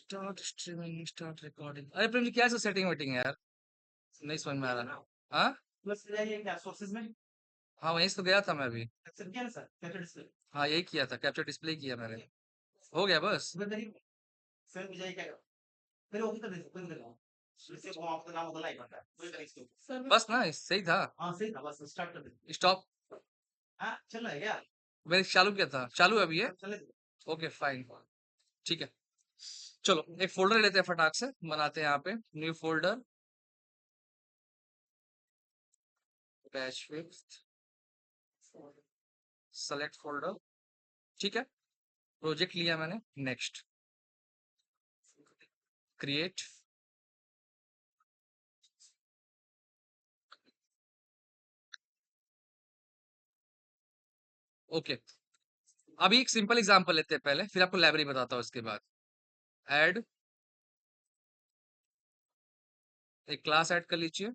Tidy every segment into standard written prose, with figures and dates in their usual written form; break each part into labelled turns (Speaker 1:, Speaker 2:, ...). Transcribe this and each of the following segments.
Speaker 1: Start streaming, start recording. अरे प्रेम जी, क्या है सेटिंग वेटिंग है यार? नहीं समझ में आ रहा। हाँ
Speaker 2: प्लस जाइए क्या सोर्सेज में
Speaker 1: हाँ, वहीं से तो गया था मैं अभी।
Speaker 2: एक्सेप्ट किया ना सर कैप्चर डिस्प्ले
Speaker 1: हाँ, यही किया था, कैप्चर डिस्प्ले किया मैंने। हो गया बस।
Speaker 2: उसमें कहीं फिर मुझे क्या करो फिर वो भी कर दे कोई कर इससे वो आपका नाम बदला ही पड़ता है वही करें इसको सर
Speaker 1: बस ना, सही था।
Speaker 2: हाँ सही था बस स्टार्ट कर दे
Speaker 1: स्टॉप।
Speaker 2: हाँ चल रहा है क्या
Speaker 1: मैंने चालू किया था, चालू है अभी है।
Speaker 2: चले
Speaker 1: ओके फाइन, ठीक है। चलो एक फोल्डर लेते हैं, फटाक से बनाते हैं यहाँ पे new folder. Batch fifth, select folder. ठीक है, प्रोजेक्ट लिया मैंने। Next, create. ओके, अभी एक सिंपल एग्जांपल लेते हैं पहले, फिर आपको लाइब्रेरी बताता हूँ इसके बाद। ऐड, एक क्लास ऐड कर लीजिए।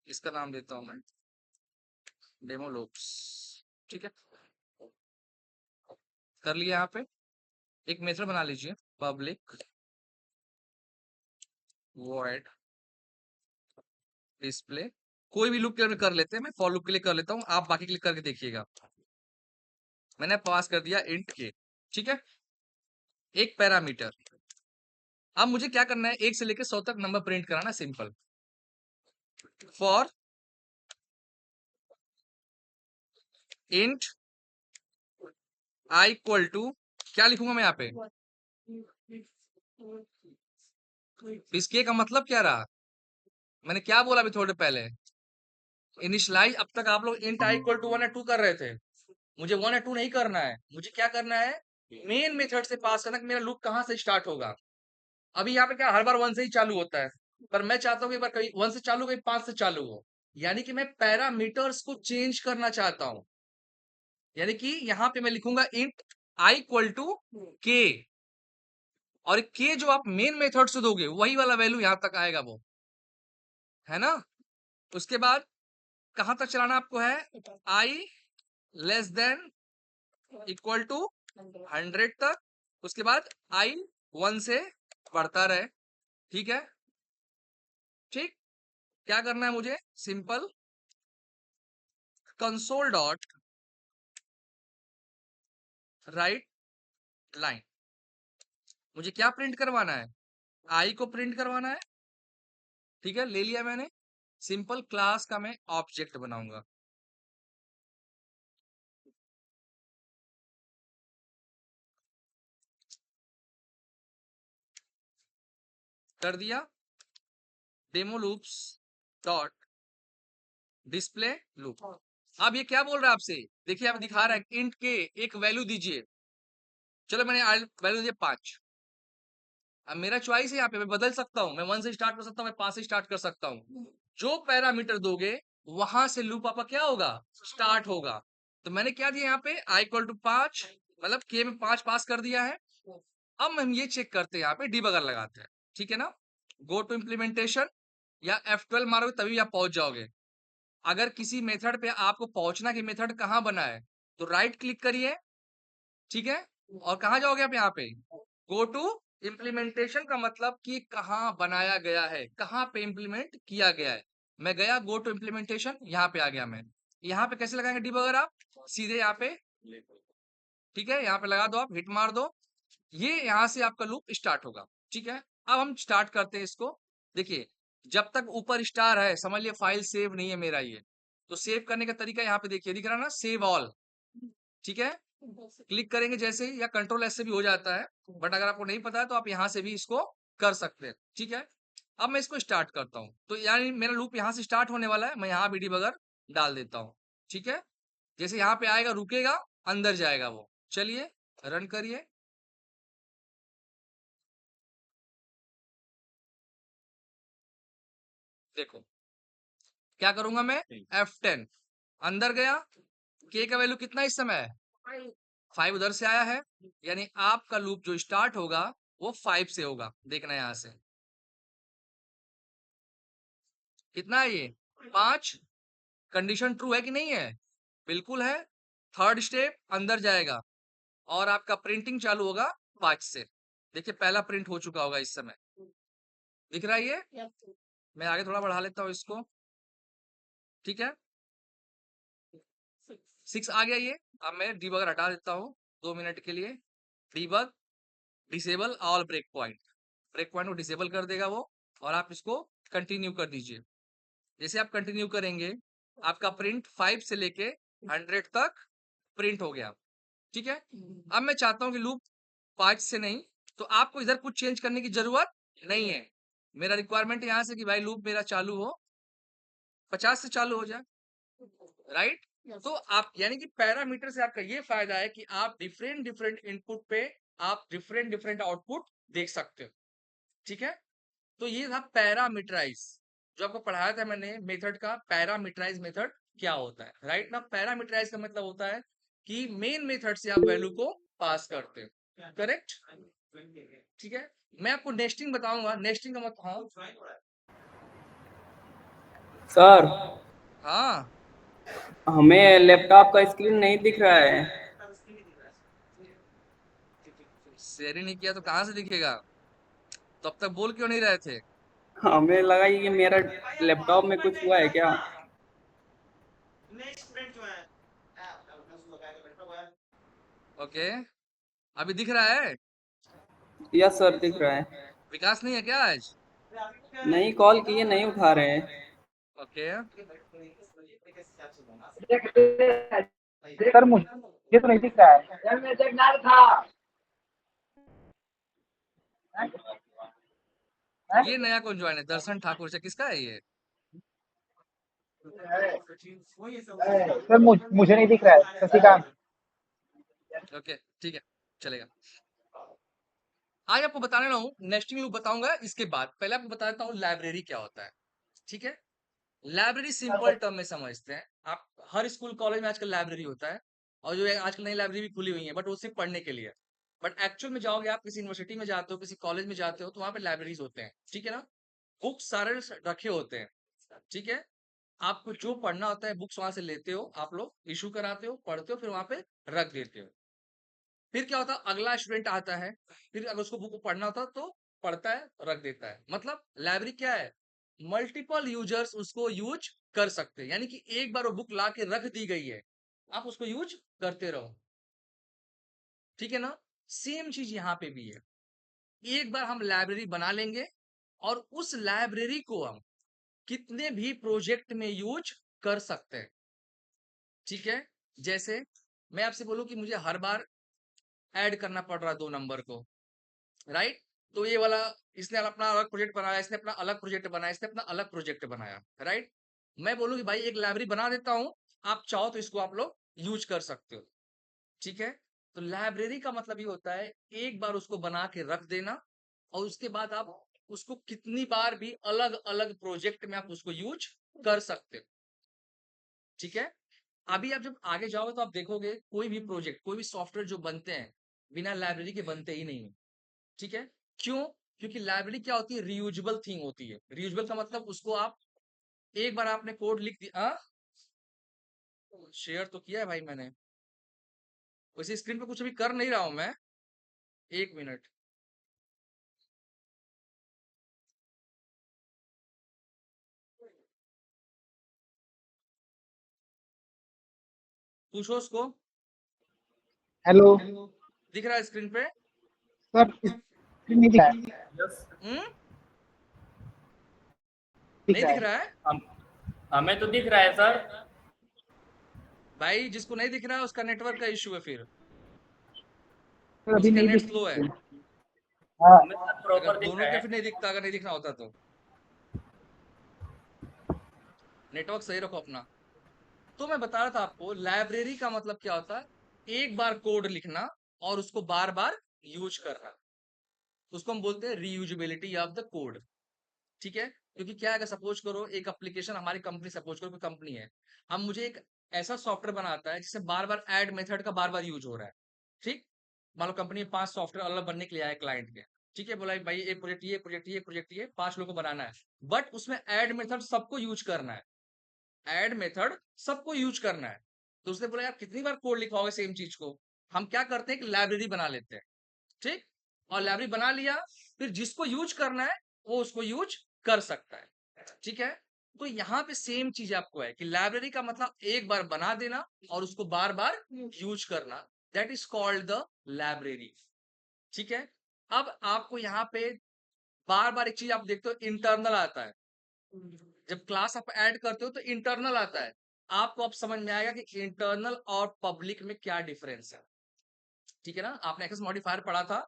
Speaker 1: इसका नाम देता हूँ मैं डेमो लूप्स। ठीक है, कर लिया। यहाँ पे एक मेथड बना लीजिए, पब्लिक वॉइड डिस्प्ले। कोई भी लूप के लिए कर लेते हैं, मैं फॉर लूप के लिए कर लेता हूँ, आप बाकी के लिए करके देखिएगा। मैंने पास कर दिया इंट के। ठीक है, एक पैरामीटर। अब मुझे क्या करना है, 1 से लेकर 100 तक नंबर प्रिंट कराना, simple. For int I equal to, क्या लिखूंगा मैं यहाँ पे? इसके का मतलब क्या रहा? मैंने क्या बोला अभी थोड़े पहले? इनिशियलाइज, अब तक आप लोग इंट आई इक्वल टू 1 या 2 कर रहे थे। मुझे 1 या 2 नहीं करना है, मुझे क्या करना है, मेन मेथड से पास करना कि मेरा लूप कहाँ से स्टार्ट होगा। अभी यहाँ पे क्या हर बार 1 से ही चालू होता है, पर मैं चाहता हूँ कि एक बार कभी 1 से चालू, कभी 5 से चालू हो। यानी कि मैं पैरामीटर्स को चेंज करना चाहता हूँ। यानी कि यहाँ पे मैं लिखूंगा इंट आई इक्वल टू के, और के जो आप मेन मेथड से दोगे वही वाला वैल्यू यहाँ तक आएगा, वो है ना। उसके बाद कहां तक चलाना आपको है? आई लेस देन इक्वल टू 100 तक। उसके बाद आई 1 से बढ़ता रहे। ठीक है, ठीक। क्या करना है मुझे? Simple console dot write line. मुझे क्या प्रिंट करवाना है? आई को प्रिंट करवाना है। ठीक है, ले लिया मैंने। सिंपल क्लास का मैं ऑब्जेक्ट बनाऊंगा। कर दिया। Demo loops dot display loop. अब ये क्या बोल रहा है आपसे? देखिए, आप दिखा रहा है इंट के एक वैल्यू दीजिए। चलो मैंने वैल्यू दिया 5। अब मेरा चॉइस है, यहाँ पे मैं बदल सकता हूँ, मैं 1 से स्टार्ट कर सकता हूँ, मैं 5 से स्टार्ट कर सकता हूँ। जो पैरामीटर दोगे वहां से लूप आपका क्या होगा? स्टार्ट होगा। तो मैंने क्या दिया यहाँ पे? आई इक्वल टू 5, मतलब के में 5 पास कर दिया है। अब हम ये चेक करते हैं, यहाँ पे डीबगर लगाते हैं। ठीक है ना, गो टू इम्प्लीमेंटेशन या F12 मारोगे तभी आप पहुंच जाओगे। अगर किसी मेथड पे आपको पहुंचना कि मेथड कहाँ बना है, तो राइट क्लिक करिए। ठीक है, और कहाँ जाओगे आप? यहाँ पे गो टू इम्प्लीमेंटेशन, का मतलब कि कहाँ बनाया गया है, कहाँ पे इम्प्लीमेंट किया गया है। मैं गया गो टू इम्प्लीमेंटेशन, यहाँ पे आ गया मैं। यहाँ पे कैसे लगाएंगे डिबगर? आप सीधे यहाँ पे, ठीक है, यहाँ पे लगा दो, आप हिट मार दो, ये यहाँ से आपका लूप स्टार्ट होगा। ठीक है, अब हम स्टार्ट करते हैं इसको। देखिए, जब तक ऊपर स्टार है समझ लिया फाइल सेव नहीं है मेरा ये। तो सेव करने का तरीका यहाँ पे देखिए, दिख रहा है ना, सेव ऑल। ठीक है, क्लिक करेंगे जैसे ही, या कंट्रोल एस से भी हो जाता है, बट अगर आपको नहीं पता है तो आप यहाँ से भी इसको कर सकते हैं। ठीक है, अब मैं इसको स्टार्ट करता हूँ, तो यानी मेरा लूप यहाँ से स्टार्ट होने वाला है। मैं यहाँ भी डिबगर डाल देता हूँ। ठीक है, जैसे यहाँ पे आएगा रुकेगा, अंदर जाएगा वो। चलिए रन करिए। देखो क्या करूंगा मैं, F10, अंदर गया। के का वैल्यू कितना इस समय है? 5 उधर से आया है, यानी आपका लूप जो स्टार्ट होगा वो 5 से होगा। देखना यहां से कितना है ये, 5। कंडीशन ट्रू है कि नहीं है? बिल्कुल है। थर्ड स्टेप, अंदर जाएगा। और आपका प्रिंटिंग चालू होगा 5 से। देखिए पहला प्रिंट हो चुका होगा इस समय, दिख रहा है ये? मैं आगे थोड़ा बढ़ा लेता हूँ इसको, ठीक है? 6 आ गया ये। अब मैं डीबगर हटा देता हूँ 2 मिनट के लिए। Debug disable all break point, break point को डिसेबल कर देगा वो, और आप इसको कंटिन्यू कर दीजिए। जैसे आप कंटिन्यू करेंगे, आपका प्रिंट 5 से लेके 100 तक प्रिंट हो गया, ठीक है? अब मैं चाहता हूँ कि लूप 5 से नहीं, तो आपको इधर कुछ चेंज करने की जरूरत नहीं है। मेरा रिक्वायरमेंट यहाँ से कि भाई लूप मेरा चालू हो 50 से चालू हो जाए, राइट? तो आप यानी कि पैरामीटर से आपका ये फायदा है कि आप डिफरेंट डिफरेंट इनपुट पे आप डिफरेंट डिफरेंट आउटपुट देख सकते हो, ठीक है? तो ये था पैरामीटराइज, जो आपको पढ़ाया था मैंने मेथड का, पैरामीटराइज मेथड क्या होता है, राइट ना? पैरामीटराइज का मतलब होता है कि मेन मेथड से आप वैल्यू को पास करते हो, करेक्ट? ठीक है, मैं आपको नेस्टिंग बताऊंगा। नेस्टिंग का मतलब, हाँ
Speaker 3: सर,
Speaker 1: हाँ,
Speaker 3: हमें लैपटॉप का स्क्रीन नहीं दिख रहा है।
Speaker 1: शेयर ही नहीं किया तो कहाँ से दिखेगा? तब तक बोल क्यों नहीं रहे थे?
Speaker 3: हमें लगा ये मेरा लैपटॉप में कुछ हुआ है क्या?
Speaker 2: नेक्स्ट प्रिंट जो है उसको लगा के बैठा हुआ है।
Speaker 1: ओके, अभी दिख रहा है?
Speaker 3: यस सर, दिख रहा है।
Speaker 1: विकास नहीं है क्या आज?
Speaker 3: नहीं, कॉल किए नहीं उठा रहे हैं।
Speaker 1: ओके,
Speaker 4: सर मुझे तो नहीं दिख रहा है।
Speaker 1: ये नया कौन ज्वाइन है? दर्शन ठाकुर से, किसका है ये?
Speaker 4: सर मुझे नहीं दिख रहा है, शशिकांत।
Speaker 1: ओके, ठीक है, चलेगा। आज आपको बताने रहा हूँ नेस्टिंग लूप बताऊंगा, इसके बाद पहले आपको बता देता हूँ लाइब्रेरी क्या होता है, ठीक है? लाइब्रेरी सिंपल टर्म में समझते हैं। आप हर स्कूल कॉलेज में आजकल लाइब्रेरी होता है, और जो है आजकल नई लाइब्रेरी भी खुली हुई है, बट वो सिर्फ पढ़ने के लिए है। बट एक्चुअल में जाओगे आप, किसी यूनिवर्सिटी में जाते हो, किसी कॉलेज में जाते हो, तो वहां पे लाइब्रेरीज होते हैं, ठीक है ना? बुक्स सारे रखे होते हैं, ठीक है? आपको जो पढ़ना होता है बुक्स वहां से लेते हो, आप लोग इशू कराते हो, पढ़ते हो, फिर वहां पे रख देते हो। फिर क्या होता है, अगला स्टूडेंट आता है, फिर अगर उसको बुक पढ़ना होता है तो पढ़ता है, रख देता है। मतलब लाइब्रेरी क्या है? मल्टीपल यूजर्स उसको यूज कर सकते हैं, यानी कि एक बार वो बुक ला के रख दी गई है, आप उसको यूज करते रहो, ठीक है ना? सेम चीज यहाँ पे भी है। एक बार हम लाइब्रेरी बना लेंगे, और उस लाइब्रेरी को हम कितने भी प्रोजेक्ट में यूज कर सकते हैं, ठीक है? जैसे मैं आपसे बोलूं कि मुझे हर बार ऐड करना पड़ रहा है 2 नंबर को, राइट? तो ये वाला, इसने अपना अलग प्रोजेक्ट बनाया, इसने अपना अलग प्रोजेक्ट बनाया, इसने अपना अलग प्रोजेक्ट बनाया, राइट? मैं बोलूं कि भाई एक लाइब्रेरी बना देता हूं, आप चाहो तो इसको आप लोग यूज कर सकते हो, ठीक है? तो लाइब्रेरी का मतलब ये होता है एक बार उसको बना के रख देना, और उसके बाद आप उसको कितनी बार भी अलग अलग प्रोजेक्ट में आप उसको यूज कर सकते हो, ठीक है? अभी आप जब आगे जाओगे तो आप देखोगे कोई भी प्रोजेक्ट, कोई भी सॉफ्टवेयर जो बनते हैं, बिना लाइब्रेरी के बनते ही नहीं है, ठीक है? क्यों? क्योंकि लाइब्रेरी क्या होती है? रीयूजेबल थिंग होती है। रीयूजेबल का मतलब उसको आप एक बार आपने कोड लिख दिया, शेयर तो किया है भाई मैंने, वैसे स्क्रीन पे कुछ अभी कर नहीं रहा हूं मैं, 1 मिनट। पूछो उसको।
Speaker 4: हेलो
Speaker 1: दिख रहा है स्क्रीन पे?
Speaker 4: सर, स्क्रीन नहीं दिख रहा है।
Speaker 1: हम्म,
Speaker 4: दिख
Speaker 1: नहीं
Speaker 4: रहा
Speaker 1: दिख
Speaker 4: है।
Speaker 1: रहा है?
Speaker 3: हमें तो दिख रहा है सर।
Speaker 1: भाई जिसको नहीं दिख रहा है उसका नेटवर्क का इश्यू है, फिर
Speaker 4: सर अभी
Speaker 1: उसके
Speaker 4: नहीं
Speaker 1: नेट
Speaker 4: दिख
Speaker 1: स्लो है।
Speaker 4: रहा है। हाँ।
Speaker 3: हमें सब
Speaker 1: अगर
Speaker 3: प्रॉपर दिख
Speaker 1: दोनों
Speaker 3: रहा
Speaker 1: के
Speaker 3: है।
Speaker 1: फिर नहीं दिखता, अगर नहीं दिखना होता तो नेटवर्क सही रखो अपना। तो मैं बता रहा था आपको लाइब्रेरी का मतलब क्या होता है, एक बार कोड लिखना और उसको बार बार यूज करना, उसको हम बोलते हैं रीयूजेबिलिटी ऑफ द कोड, ठीक है? क्योंकि क्या है, अगर सपोज करो एक एप्लीकेशन हमारी कंपनी, सपोज करो कोई कंपनी है, हम मुझे एक ऐसा सॉफ्टवेयर बनाता है जिससे बार बार ऐड मेथड का बार बार यूज हो रहा है, ठीक? मान लो कंपनी में 5 सॉफ्टवेयर अलग बनने के लिए आए क्लाइंट के, ठीक है? बोला भाई एक प्रोजेक्ट, ये प्रोजेक्ट, ये प्रोजेक्ट, ये 5 लोगों को बनाना है, बट उसमें ऐड मेथड सबको यूज करना है, ऐड मेथड सबको यूज करना है। तो उसने बोला यार कितनी बार कोड लिखवाओगे सेम चीज को? हम क्या करते हैं कि लाइब्रेरी बना लेते हैं, ठीक। और लाइब्रेरी बना लिया, फिर जिसको यूज करना है वो उसको यूज कर सकता है, ठीक है। तो यहाँ पे सेम चीज आपको है कि लाइब्रेरी का मतलब एक बार बना देना और उसको बार बार यूज करना, that is called the library, ठीक है। अब आपको यहाँ पे बार बार एक चीज आप देखते हो, इंटरनल आता है। जब क्लास आप ऐड करते हो तो इंटरनल आता है, आपको अब समझ में आएगा कि इंटरनल और पब्लिक में क्या डिफरेंस है, ठीक है ना। आपने एक्सेस मॉडिफायर पढ़ा था,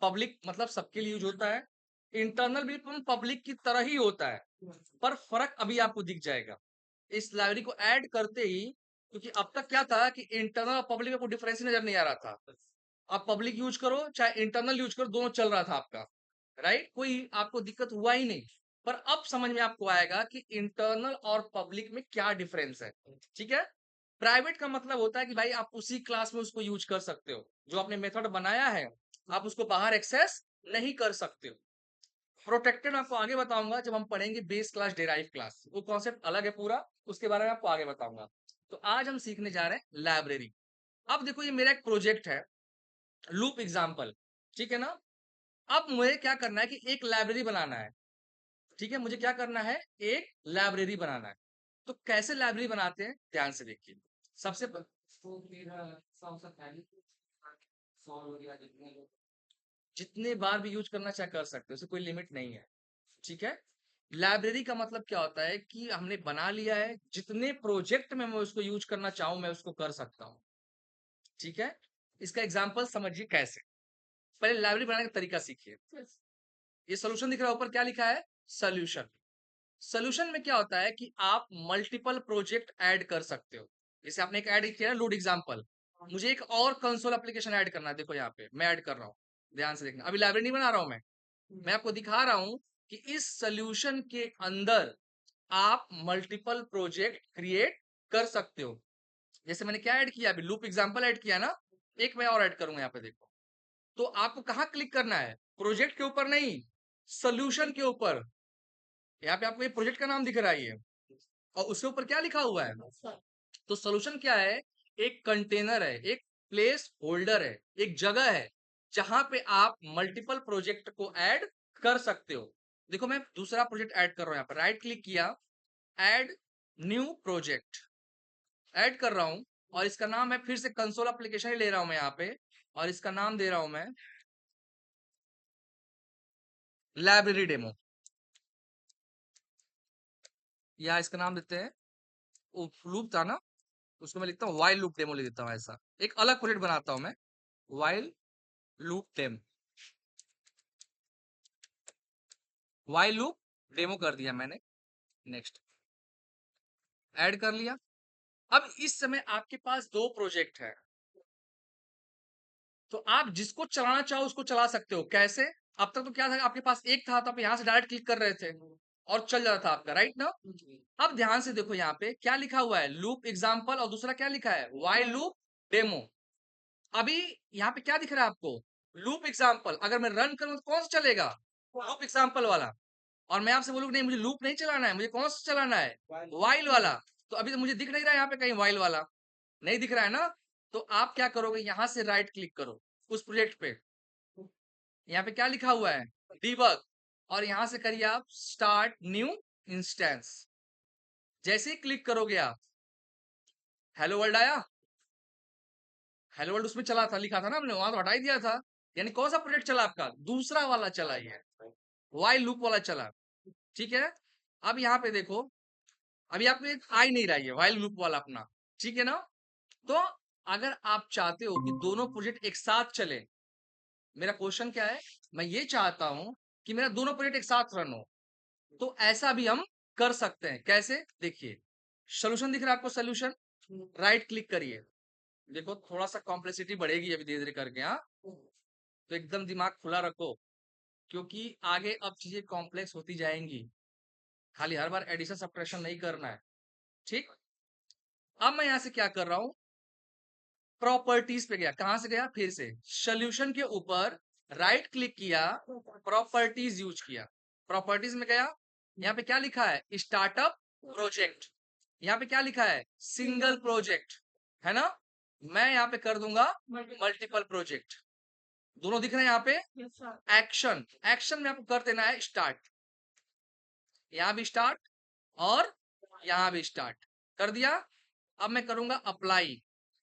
Speaker 1: पब्लिक मतलब सबके लिए यूज होता है, इंटरनल भी पब्लिक की तरह ही होता है, पर फर्क अभी आपको दिख जाएगा इस लाइब्रेरी को ऐड करते ही। क्योंकि अब तक क्या था कि इंटरनल और पब्लिक में कोई डिफरेंस ही नजर नहीं आ रहा था, आप पब्लिक यूज करो चाहे इंटरनल यूज करो दोनों चल रहा था आपका, राइट, कोई आपको दिक्कत हुआ ही नहीं। पर अब समझ में आपको आएगा कि इंटरनल और पब्लिक में क्या डिफरेंस है, ठीक है। प्राइवेट का मतलब होता है कि भाई आप उसी क्लास में उसको यूज कर सकते हो, जो आपने मेथड बनाया है आप उसको बाहर एक्सेस नहीं कर सकते हो। प्रोटेक्टेड आपको आगे बताऊंगा जब हम पढ़ेंगे बेस क्लास डेराइव क्लास, वो कॉन्सेप्ट अलग है पूरा, उसके बारे में आपको आगे बताऊंगा। तो आज हम सीखने जा रहे हैं लाइब्रेरी। अब देखो ये मेरा एक प्रोजेक्ट है, लूप एग्जाम्पल, ठीक है ना। अब मुझे क्या करना है कि एक लाइब्रेरी बनाना है, ठीक है, मुझे क्या करना है, एक लाइब्रेरी बनाना है। तो कैसे लाइब्रेरी बनाते हैं ध्यान से देखिए। सबसे तो फिर सबसे पहले जितने बार भी यूज करना चाहे कर सकते हो, उससे कोई लिमिट नहीं है, ठीक है। लाइब्रेरी का मतलब क्या होता है कि हमने बना लिया है, जितने प्रोजेक्ट में मैं उसको यूज करना चाहूं मैं उसको कर सकता हूं, ठीक है। इसका एग्जांपल समझिए कैसे। पहले लाइब्रेरी बनाने का तरीका सीखिए। ये सोल्यूशन दिख रहा है ऊपर, क्या लिखा है, सोल्यूशन। सोल्यूशन में क्या होता है कि आप मल्टीपल प्रोजेक्ट ऐड कर सकते हो। जैसे आपने एक ऐड किया है लूड एग्जांपल, मुझे एक और कंसोल एप्लीकेशन ऐड करना है, देखो यहाँ पे मैं ऐड कर रहा हूँ, ध्यान से देखना। अभी लाइब्रेरी नहीं बना रहा हूं मैं आपको दिखा रहा हूं कि इस सोल्यूशन के अंदर आप मल्टीपल प्रोजेक्ट क्रिएट कर सकते हो। जैसे मैंने क्या ऐड किया, अभी लूप एग्जांपल ऐड किया ना, एक मैं और ऐड करूंगा यहाँ पे देखो। तो आपको कहाँ क्लिक करना है, प्रोजेक्ट के ऊपर नहीं, सोल्यूशन के ऊपर। यहाँ पे आपको ये प्रोजेक्ट का नाम दिख रहा है ये, और उसके ऊपर क्या लिखा हुआ है। तो सोल्यूशन क्या है, एक कंटेनर है, एक प्लेस होल्डर है, एक जगह है जहां पे आप मल्टीपल प्रोजेक्ट को ऐड कर सकते हो। देखो मैं दूसरा प्रोजेक्ट ऐड कर रहा हूं, यहाँ पर राइट क्लिक किया, ऐड न्यू प्रोजेक्ट, ऐड कर रहा हूं। और इसका नाम मैं फिर से कंसोल एप्लीकेशन ही ले रहा हूं मैं यहाँ पे, और इसका नाम दे रहा हूं मैं लाइब्रेरी डेमो, या इसका नाम देते हैं, लूप था ना, उसको मैं लिखता हूँ वाइल लूप डेमो लिख देता हूँ। ऐसा एक अलग प्रोजेक्ट बनाता हूँ मैं, while loop demo, while loop demo कर दिया मैंने, नेक्स्ट ऐड कर लिया। अब इस समय आपके पास दो प्रोजेक्ट है, तो आप जिसको चलाना चाहो उसको चला सकते हो। कैसे, अब तक तो क्या था, आपके पास एक था तो आप यहाँ से डायरेक्ट क्लिक कर रहे थे और चल जाता था आपका, राइट ना। अब ध्यान से देखो यहाँ पे क्या लिखा हुआ है, लूप एग्जाम्पल, और दूसरा क्या लिखा है, वाइल लूप डेमो। अभी यहाँ पे क्या दिख रहा है आपको, लूप एग्जाम्पल। अगर मैं रन करूं तो कौन सा चलेगा, लूप एग्जाम्पल वाला। और मैं आपसे बोलूँ नहीं मुझे लूप नहीं चलाना है, मुझे कौन सा चलाना है, वाइल वाला। तो अभी तो मुझे दिख नहीं रहा है यहाँ पे कहीं वाइल वाला, नहीं दिख रहा है ना। तो आप क्या करोगे, यहाँ से राइट क्लिक करो उस प्रोजेक्ट पे, यहाँ पे क्या लिखा हुआ है, डिबग, और यहाँ से करिए आप स्टार्ट न्यू इंस्टेंस। जैसे ही क्लिक करोगे आप, हेलो वर्ल्ड आया, हेलो वर्ल्ड उसमें चला था, लिखा था ना हमने, वहां तो हटा ही दिया था। यानी कौन सा प्रोजेक्ट चला आपका, दूसरा वाला चला, ये वाइल लूप वाला चला, ठीक है। अब यहाँ पे देखो, अभी आपको एक आ ही नहीं रहा है वाइल लूप वाला अपना, ठीक है ना। तो अगर आप चाहते हो कि दोनों प्रोजेक्ट एक साथ चले, मेरा क्वेश्चन क्या है, मैं ये चाहता हूं कि मेरा दोनों प्रोजेक्ट एक साथ रन हो, तो ऐसा भी हम कर सकते हैं। कैसे, देखिए सोल्यूशन दिख रहा है आपको, सोल्यूशन, राइट क्लिक करिए। देखो थोड़ा सा कॉम्प्लेक्सिटी बढ़ेगी अभी धीरे धीरे करके, हाँ, तो एकदम दिमाग खुला रखो, क्योंकि आगे अब चीजें कॉम्प्लेक्स होती जाएंगी, खाली हर बार एडिशन सब्ट्रैक्शन नहीं करना है, ठीक। अब मैं यहां से क्या कर रहा हूं, प्रॉपर्टीज पे गया, कहां से गया, फिर से सोल्यूशन के ऊपर राइट क्लिक किया, प्रॉपर्टीज यूज किया, प्रॉपर्टीज में गया, यहाँ पे क्या लिखा है, स्टार्टअप प्रोजेक्ट, यहाँ पे क्या लिखा है, सिंगल प्रोजेक्ट, है ना। मैं यहाँ पे कर दूंगा मल्टीपल प्रोजेक्ट। दोनों दिख रहे हैं यहाँ पे। एक्शन, एक्शन में आपको कर देना है स्टार्ट। यहाँ भी स्टार्ट और यहाँ भी स्टार्ट कर दिया। अब मैं करूंगा अप्लाई,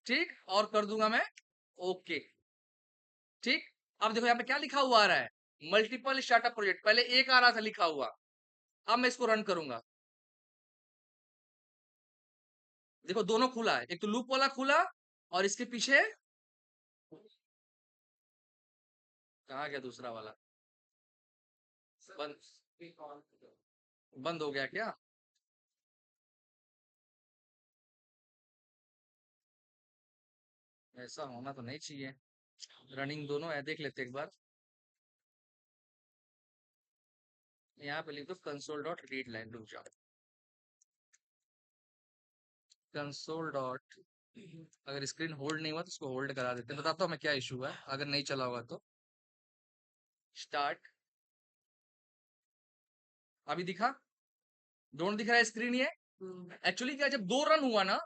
Speaker 1: ठीक, और कर दूंगा मैं ओके, ठीक। अब देखो यहाँ पे क्या लिखा हुआ आ रहा है, मल्टीपल स्टार्टअप प्रोजेक्ट। पहले एक आ रहा था लिखा हुआ, अब मैं इसको रन करूंगा। देखो दोनों खुला है, एक तो लूप वाला खुला और इसके पीछे कहा गया दूसरा वाला, बंद, बंद हो गया क्या? ऐसा होना तो नहीं चाहिए। रनिंग दोनों है, देख लेते एक बार। यहाँ पे लिख दो कंसोल डॉट रीड लाइन, रुक जाओ, कंसोल डॉट, अगर स्क्रीन होल्ड नहीं हुआ तो इसको होल्ड करा देते हैं। बताता हूँ मैं क्या इशू है, अगर नहीं चला होगा तो। स्टार्ट, अभी दिखा? दोनों दिख रहा है स्क्रीन ये। एक्चुअली क्या, जब दो रन हुआ ना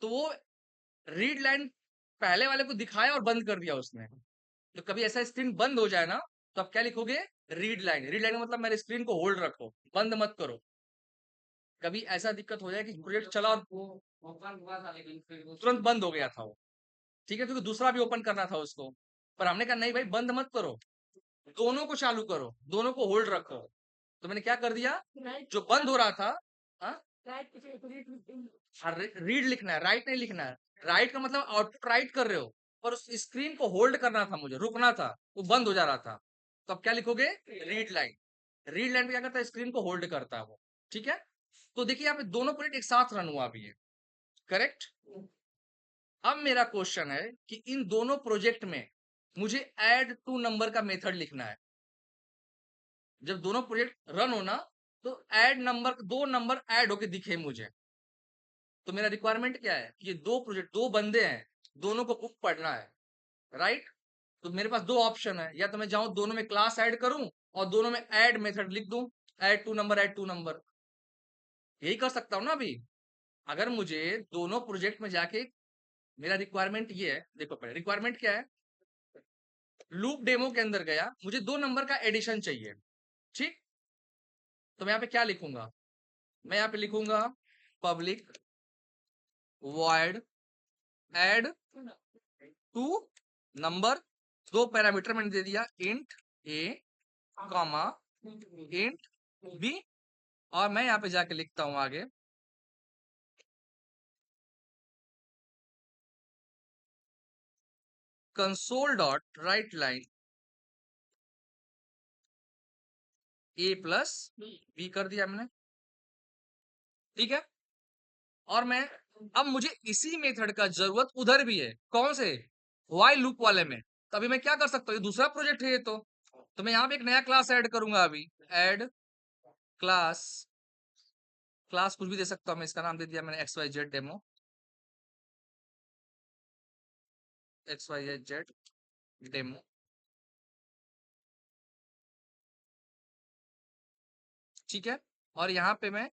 Speaker 1: तो वो रीड लाइन पहले वाले को दिखाया और बंद कर दिया उसने। तो कभी ऐसा स्क्रीन बंद हो जाए ना तो आप क्या लिखोगे, रीड लाइन। रीड लाइन का मतलब मेरे स्क्रीन को होल्ड रखो, बंद मत करो। कभी ऐसा दिक्कत हो जाए कि प्रोजेक्ट चला और तुरंत बंद हो गया था वो, ठीक है, क्योंकि दूसरा भी ओपन करना था उसको। पर हमने कहा नहीं भाई, बंद मत करो, दोनों को चालू करो, दोनों को होल्ड रखो। तो मैंने क्या कर दिया, जो बंद हो रहा था, हाँ, रीड लिखना है, राइट नहीं लिखना है। राइट का मतलब आउटपुट राइट कर रहे हो, पर उस स्क्रीन को होल्ड करना था, मुझे रुकना था, वो बंद हो जा रहा था। तो अब क्या लिखोगे, रीड लाइन। रीड लाइन पे क्या करता है, स्क्रीन को होल्ड करता है वो, ठीक है। तो देखिए यहाँ पे दोनों प्रोजेक्ट एक साथ रन हुआ अभी है, करेक्ट। अब मेरा क्वेश्चन है कि इन दोनों प्रोजेक्ट में मुझे ऐड टू नंबर का मेथड लिखना है। जब दोनों प्रोजेक्ट रन होना तो ऐड नंबर, दो नंबर ऐड होके दिखे मुझे। तो मेरा रिक्वायरमेंट क्या है, ये दो प्रोजेक्ट, दो बंदे हैं, दोनों को बुक पढ़ना है, राइट। तो मेरे पास दो ऑप्शन है, या तो मैं जाऊं दोनों में क्लास ऐड करूं और दोनों में ऐड मेथड लिख दूं, add two number, add two number, यही कर सकता हूं ना अभी। अगर मुझे दोनों प्रोजेक्ट में जाके, मेरा रिक्वायरमेंट ये है, देखो पहले रिक्वायरमेंट क्या है, लूप डेमो के अंदर गया, मुझे दो नंबर का एडिशन चाहिए, ठीक। तो मैं यहाँ पे क्या लिखूंगा, मैं यहाँ पे लिखूंगा public void add two number, दो पैरामीटर मैंने दे दिया, int a comma int b. और मैं यहाँ पे जाके लिखता हूं आगे, console dot write line a plus b कर दिया मैंने, ठीक है। और मैं, अब मुझे इसी मेथड का जरूरत उधर भी है, कौन से, व्हाइल लूप वाले में। तो अभी मैं क्या कर सकता हूँ, ये दूसरा प्रोजेक्ट है ये तो मैं यहाँ पे एक नया क्लास ऐड करूंगा अभी, ऐड क्लास, क्लास कुछ भी दे सकता हूँ मैं, इसका नाम दे दिया मैंने XYZ डेमो, XYZ डेमो, ठीक है। और यहाँ पे मैं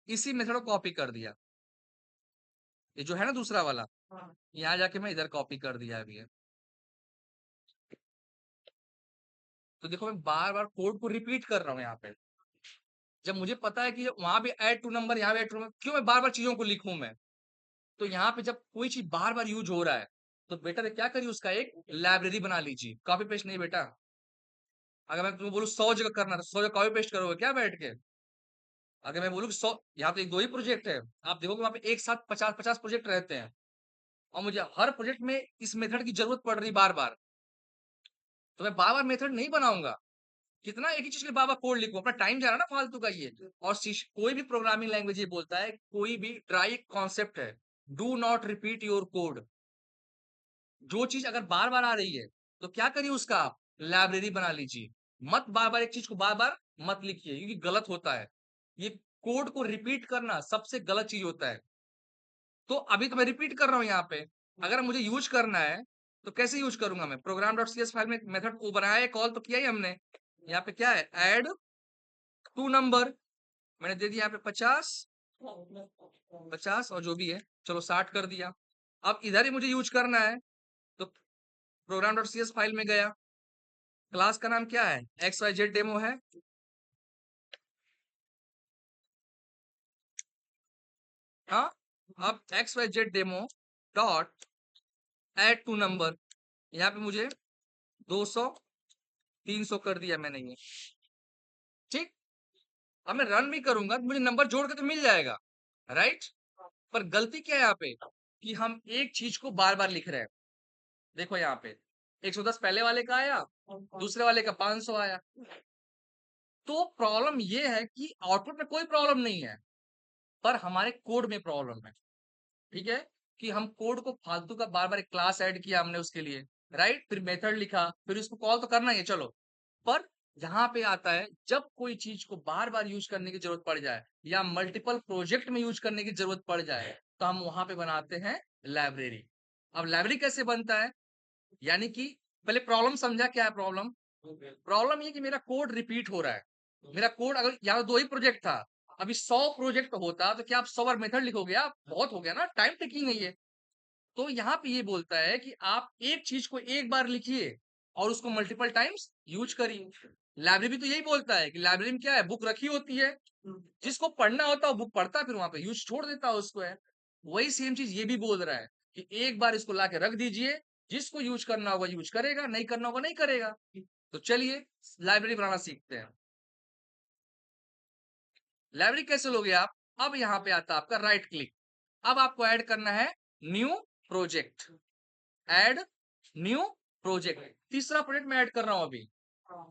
Speaker 1: इसी मेथड को कॉपी कर दिया, ये जो है ना दूसरा वाला, यहाँ जाके मैं इधर कॉपी कर दिया अभी है। तो देखो मैं बार बार कोड को रिपीट कर रहा हूँ यहाँ पे, जब मुझे पता है कि वहां भी ऐड टू नंबर, यहाँ भी ऐड टू नंबर, क्यों मैं बार बार चीजों को लिखूं मैं। तो यहाँ पे जब कोई चीज बार बार यूज हो रहा है तो बेटा क्या करिए, उसका एक लाइब्रेरी बना लीजिए, कॉपी पेस्ट नहीं बेटा। अगर मैं तुम्हें बोलूँ 100 जगह करना, तो 100 जगह कॉपी पेस्ट करोगे क्या बैठ के? अगर मैं बोलूँ कि 100, यहाँ तो एक दो ही प्रोजेक्ट है, आप देखोगे वहां पे एक साथ 50-50 प्रोजेक्ट रहते हैं, और मुझे हर प्रोजेक्ट में इस मेथड की जरूरत पड़ रही बार बार, तो मैं बार बार मेथड नहीं बनाऊंगा। कितना एक ही चीज के लिए बार बार कोड लिखूं, अपना टाइम जा रहा है ना फालतू का ये। और कोई भी प्रोग्रामिंग लैंग्वेज ये बोलता है, कोई भी ट्राई कॉन्सेप्ट है, do not repeat your code. जो चीज अगर बार बार आ रही है तो क्या करिए, उसका आप लाइब्रेरी बना लीजिए। मत बार बार एक चीज को बार बार मत लिखिए, क्योंकि गलत होता है ये। कोड को रिपीट करना सबसे गलत चीज होता है। तो अभी तो मैं रिपीट कर रहा हूँ यहाँ पे, अगर मुझे यूज करना है तो कैसे यूज करूंगा मैं, program.cs फाइल में मेथड को बनाया है, कॉल तो किया ही हमने। यहाँ पे क्या है, ऐड टू नंबर, मैंने दे दिया यहाँ पे 50, 50 और जो भी है, चलो 60 कर दिया। अब इधर ही मुझे यूज करना है, तो program dot C S file में गया, क्लास का नाम क्या है, एक्स वाई जेड डेमो है। हाँ, अब X Y Z demo dot add two number, यहाँ पे मुझे 200 300 कर दिया मैंने ये, ठीक। अब मैं रन भी करूंगा तो मुझे नंबर जोड़ के तो मिल जाएगा, राइट। पर गलती क्या है यहाँ पे कि हम एक चीज को बार बार लिख रहे हैं। देखो यहाँ पे 110 पहले वाले का आया, दूसरे वाले का 500 आया। तो प्रॉब्लम ये है कि आउटपुट में कोई प्रॉब्लम नहीं है, पर हमारे कोड में प्रॉब्लम है, ठीक है। कि हम कोड को फालतू का बार बार एक क्लास ऐड किया हमने उसके लिए, राइट, फिर मेथड लिखा, फिर उसको कॉल तो करना ही है, चलो। पर यहाँ पे आता है जब कोई चीज को बार बार यूज करने की जरूरत पड़ जाए या मल्टीपल प्रोजेक्ट में यूज करने की जरूरत पड़ जाए, तो हम वहां पे बनाते हैं लाइब्रेरी। अब लाइब्रेरी कैसे बनता है, यानी कि पहले प्रॉब्लम समझा, क्या है प्रॉब्लम। प्रॉब्लम ये कि मेरा कोड रिपीट हो रहा है। मेरा कोड अगर यहाँ 2 ही प्रोजेक्ट था, अभी 100 प्रोजेक्ट होता तो क्या आप 100 बार मेथड लिखोगे, आप बहुत हो गया ना, टाइम टेकिंग है ये। तो यहाँ पे ये बोलता है कि आप एक चीज को एक बार लिखिए और उसको मल्टीपल टाइम्स यूज करिए। लाइब्रेरी तो यही बोलता है कि लाइब्रेरी में क्या है, बुक रखी होती है, जिसको पढ़ना होता है वो बुक पढ़ता है, फिर वहां पे यूज छोड़ देता है उसको, है। वही सेम चीज ये भी बोल रहा है कि एक बार इसको लाके रख दीजिए, जिसको यूज करना होगा यूज करेगा, नहीं करना होगा नहीं करेगा। तो चलिए लाइब्रेरी बनाना सीखते हैं। लाइब्रेरी कैसे लोगे आप, अब यहाँ पे आता है आपका राइट क्लिक। अब आपको ऐड करना है new project, add new project, तीसरा प्रोजेक्ट मैं ऐड कर रहा हूं अभी।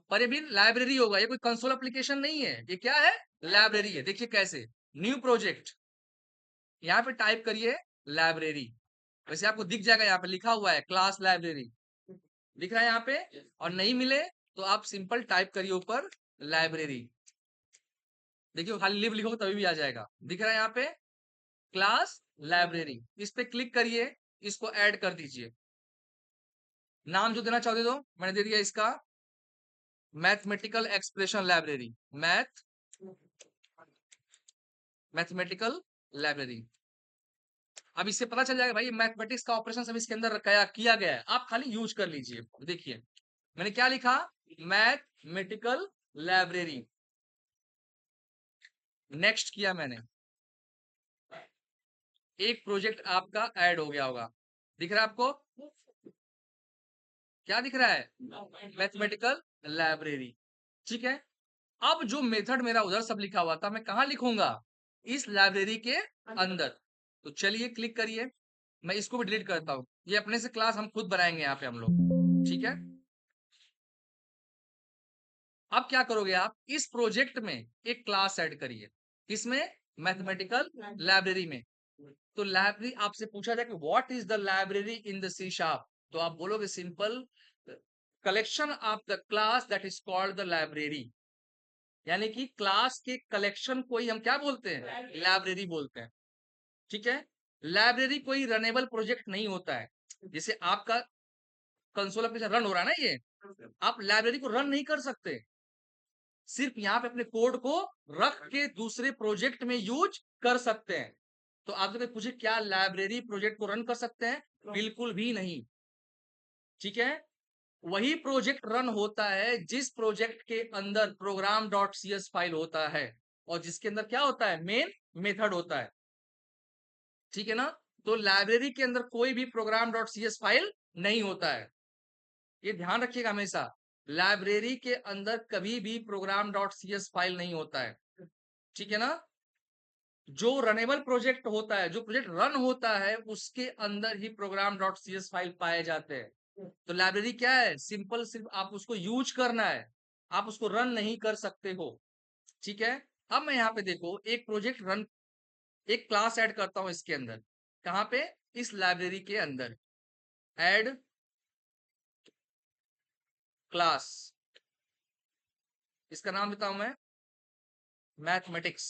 Speaker 1: पर ये भी लाइब्रेरी होगा, ये कोई कंसोल एप्लीकेशन नहीं है, ये क्या है, लाइब्रेरी है। देखिए कैसे, न्यू प्रोजेक्ट, यहाँ पे टाइप करिए लाइब्रेरी। वैसे आपको दिख जाएगा, यहाँ पे लिखा हुआ है क्लास लाइब्रेरी, दिख रहा है यहाँ पे। और नहीं मिले तो आप सिंपल टाइप करिए ऊपर लाइब्रेरी, देखिए खाली लिव लिखो तभी भी आ जाएगा, दिख रहा है यहाँ पे क्लास लाइब्रेरी। इस पे क्लिक करिए, इसको ऐड कर दीजिए। नाम जो देना चाहते दो, मैंने दे दिया इसका mathematical expression library, mathematical library. अब इससे पता चल जाएगा भाई मैथमेटिक्स का ऑपरेशन सब इसके अंदर किया गया है, आप खाली यूज कर लीजिए। देखिए मैंने क्या लिखा, मैथमेटिकल लाइब्रेरी, नेक्स्ट किया मैंने, एक प्रोजेक्ट आपका ऐड हो गया होगा, दिख रहा है आपको, क्या दिख रहा है, मैथमेटिकल लाइब्रेरी, ठीक है। अब जो मेथड मेरा उधर सब लिखा हुआ था मैं कहां लिखूंगा, इस लाइब्रेरी के अंदर। तो चलिए क्लिक करिए, मैं इसको भी डिलीट करता हूं, ये अपने से क्लास हम खुद बनाएंगे यहाँ पे हम लोग, ठीक है। अब क्या करोगे आप, इस प्रोजेक्ट में एक क्लास ऐड करिए, किसमें, मैथमेटिकल लाइब्रेरी में। तो लाइब्रेरी आपसे पूछा जाए कि what is the library in the C sharp, तो आप बोलोगे simple collection of the class that is called the library, यानी कि क्लास के कलेक्शन को ही हम क्या बोलते हैं, लाइब्रेरी बोलते हैं, ठीक है। लाइब्रेरी कोई रनेबल प्रोजेक्ट नहीं होता है, जैसे आपका कंसोल एप्लीकेशन रन हो रहा है ना, ये आप लाइब्रेरी को रन नहीं कर सकते, सिर्फ यहाँ पे अपने कोड को रख के दूसरे प्रोजेक्ट में यूज कर सकते हैं। तो आप जब पूछे क्या लाइब्रेरी प्रोजेक्ट को रन कर सकते हैं, बिल्कुल भी नहीं, ठीक है। वही प्रोजेक्ट रन होता है जिस प्रोजेक्ट के अंदर program dot C S file होता है और जिसके अंदर क्या होता है, मेन मेथड होता है, ठीक है ना। तो लाइब्रेरी के अंदर कोई भी program dot C S file नहीं होता है, ये ध्यान रखिएगा हमेशा, लाइब्रेरी के अंदर कभी भी program dot C S file नहीं होता है, ठीक है ना। जो रनेबल प्रोजेक्ट होता है, जो प्रोजेक्ट रन होता है, उसके अंदर ही program dot C S file पाए जाते हैं। तो लाइब्रेरी क्या है, सिंपल सिर्फ आप उसको यूज करना है, आप उसको रन नहीं कर सकते हो, ठीक है। अब मैं यहाँ पे देखो एक प्रोजेक्ट रन, एक क्लास ऐड करता हूं इसके अंदर, कहां पे, इस लाइब्रेरी के अंदर, ऐड क्लास, इसका नाम देता हूं मैं मैथमेटिक्स,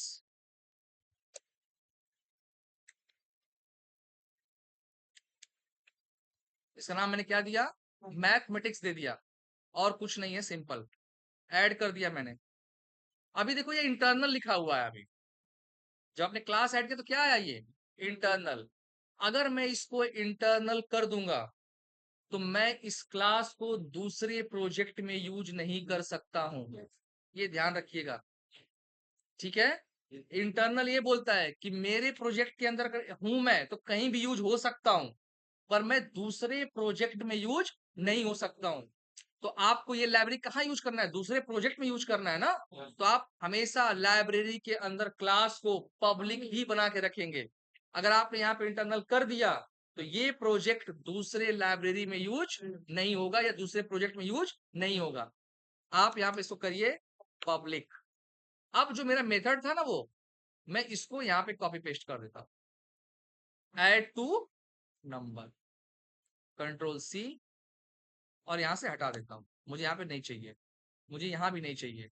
Speaker 1: इसका नाम मैंने क्या दिया, मैथमेटिक्स दे दिया, और कुछ नहीं है, सिंपल ऐड कर दिया मैंने। अभी देखो ये इंटरनल लिखा हुआ है, अभी जब आपने क्लास ऐड किया तो क्या आया, ये इंटरनल। अगर मैं इसको इंटरनल कर दूंगा तो मैं इस क्लास को दूसरे प्रोजेक्ट में यूज नहीं कर सकता हूं, ये ध्यान रखिएगा। ठीक है, इंटरनल ये बोलता है कि मेरे प्रोजेक्ट के अंदर हूं मैं तो कहीं भी यूज हो सकता हूं, पर मैं दूसरे प्रोजेक्ट में यूज नहीं हो सकता हूं। तो आपको ये लाइब्रेरी कहाँ यूज करना है? दूसरे प्रोजेक्ट में यूज करना है ना। तो आप हमेशा लाइब्रेरी के अंदर क्लास को पब्लिक ही बना के रखेंगे। अगर आपने यहाँ पे इंटरनल कर दिया तो ये प्रोजेक्ट दूसरे लाइब्रेरी में यूज नहीं होगा या दूसरे प्रोजेक्ट में यूज नहीं होगा। आप यहाँ पे इसको करिए पब्लिक। अब जो मेरा मेथड था ना वो मैं इसको यहाँ पे कॉपी पेस्ट कर देता हूँ, add two number, control C, और यहां से हटा देता हूं। मुझे यहाँ पे नहीं चाहिए, मुझे यहाँ भी नहीं चाहिए,